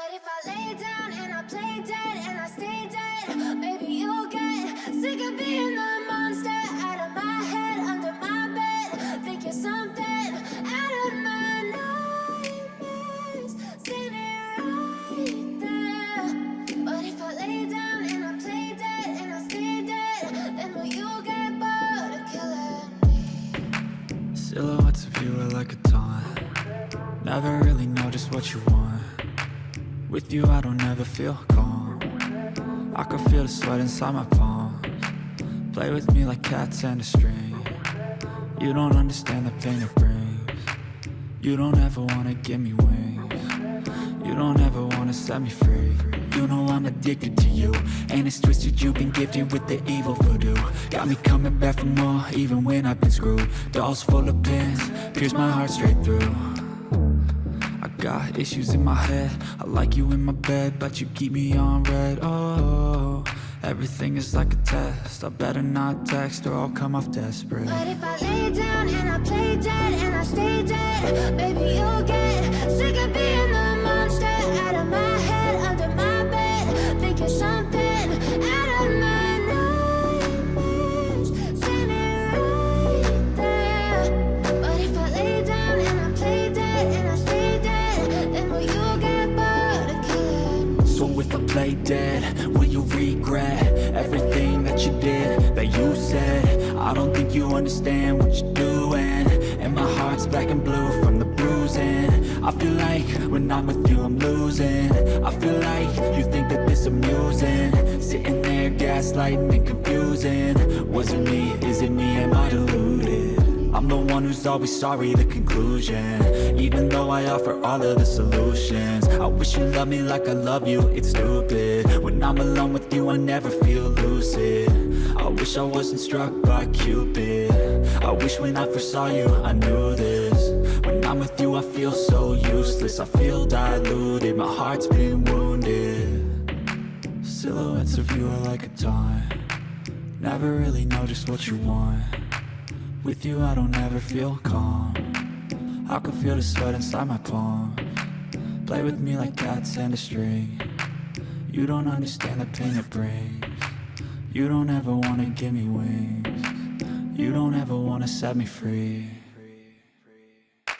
But if I lay down and I play dead and I stay dead, maybe you'll get sick of being the monster out of my head, under my bed. Think you're something out of my nightmares, standing right there. But if I lay down and I play dead and I stay dead, then will you get bored of killing me? Silhouettes of you are like a taunt. Never really know just what you want. With you I don't ever feel calm. I can feel the sweat inside my palms. Play with me like cats and a string. You don't understand the pain it brings. You don't ever wanna give me wings. You don't ever wanna set me free. You know I'm addicted to you, and it's twisted, you've been gifted with the evil voodoo. Got me coming back for more, even when I've been screwed. Dolls full of pins, pierce my heart straight through. I got issues in my head, I like you in my bed, but you keep me on red. Oh, everything is like a test, I better not text or I'll come off desperate. But if I lay down and I play dead and I stay dead, maybe you'll get sick of being the monster out of my head, under my bed. Think you're something out of my nightmares, standing right there. But if I lay down and I play dead and I stay dead, then will you get bored of killing me? So if I play dead, will you regret everything that you did, that you said? I don't think you understand what you're doing, and my heart's black and blue from the bruising. I feel like when I'm with you I'm losing. I feel like you think that this amusing, sitting there gaslighting and confusing. Was it me? Is it me? Am I deluded? I'm the one who's always sorry, the conclusion, even though I offer all of the solutions. I wish you loved me like I love you, it's stupid. When I'm alone with you I never feel lucid. I wish I wasn't struck by Cupid. I wish when I first saw you I knew this. When I'm with you I feel so useless, I feel diluted, my heart's been wounded. Silhouettes of you are like a taunt. Never really know just what you want. With you I don't ever feel calm. I can feel the sweat inside my palms. Play with me like cats and a string. You don't understand the pain it brings. You don't ever wanna give me wings. You don't ever wanna set me free.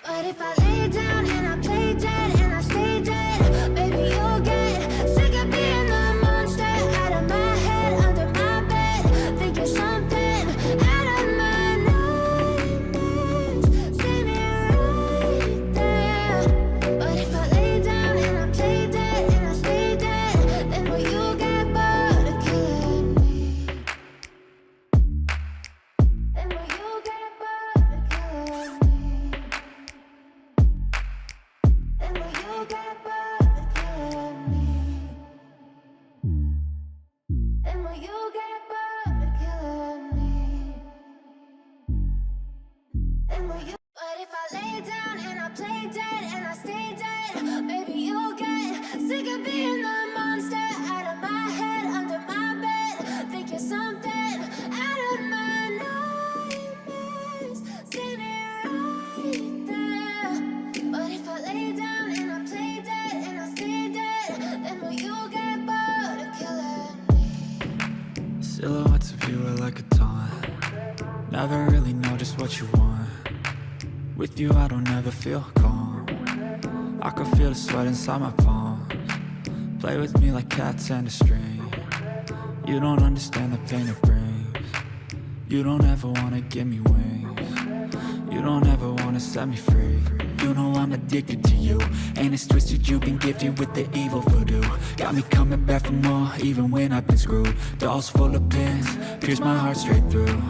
But if I lay down and I play dead and I stay dead, maybe you'll get sick of being the monster out of my head, under my bed. Think you're something out of my nightmares, standing right there. But if I lay down and I play dead and I stay dead, then will you get bored of killing me? Then will you get bored of killing me? And will you get bored of killing me? And will you get bored of killing me? And will you? But if I lay down and I play dead and I stay dead, maybe you'll get sick of being the monster out of my head, under my bed. Think you're something out of my nightmares, standing right there. But if I lay down and I play dead and I stay dead, then will you get bored of killing me? Silhouettes of you are like a taunt. Never really know just what you want. With you I don't ever feel calm. I can feel the sweat inside my palms. Play with me like cats and a string. You don't understand the pain it brings. You don't ever wanna give me wings. You don't ever wanna set me free. You know I'm addicted to you, and it's twisted, you've been gifted with the evil voodoo. Got me coming back for more, even when I've been screwed. Dolls full of pins, pierce my heart straight through.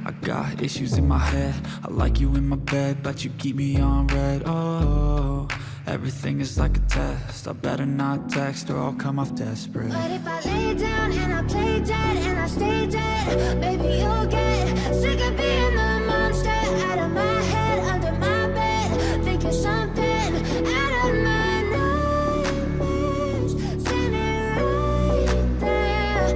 I got issues in my head, I like you in my bed, but you keep me on red. Oh, everything is like a test, I better not text or I'll come off desperate. But if I lay down and I play dead and I stay dead, maybe you'll get sick of being the monster out of my head, under my bed. Think you're something out of my nightmares, standing right there.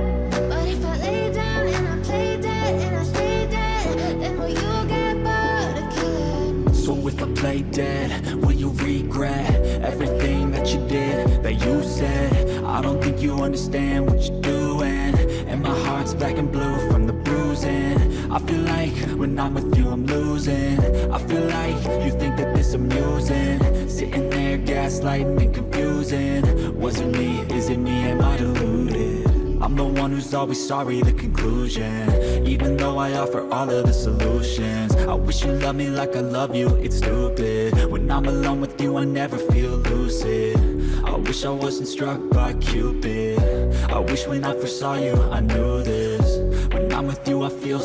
But if I lay down and I play dead and I stay dead, then will you get bored of killing me? So if I play dead, will you regret everything that you did, that you said. I don't think you understand what you're doing, and my heart's black and blue from the bruising. I feel like when I'm with you I'm losing. I feel like you think that this amusing, sitting there gaslighting and confusing. Was it me? Is it me? Am I deluded? I'm the one who's always sorry, the conclusion. Even though I offer all of the solutions, I wish you loved me like I love you, it's stupid. When I'm alone with you I never feel lucid. I wish I wasn't struck by Cupid. I wish when I first saw you I knew this. When I'm with you I feel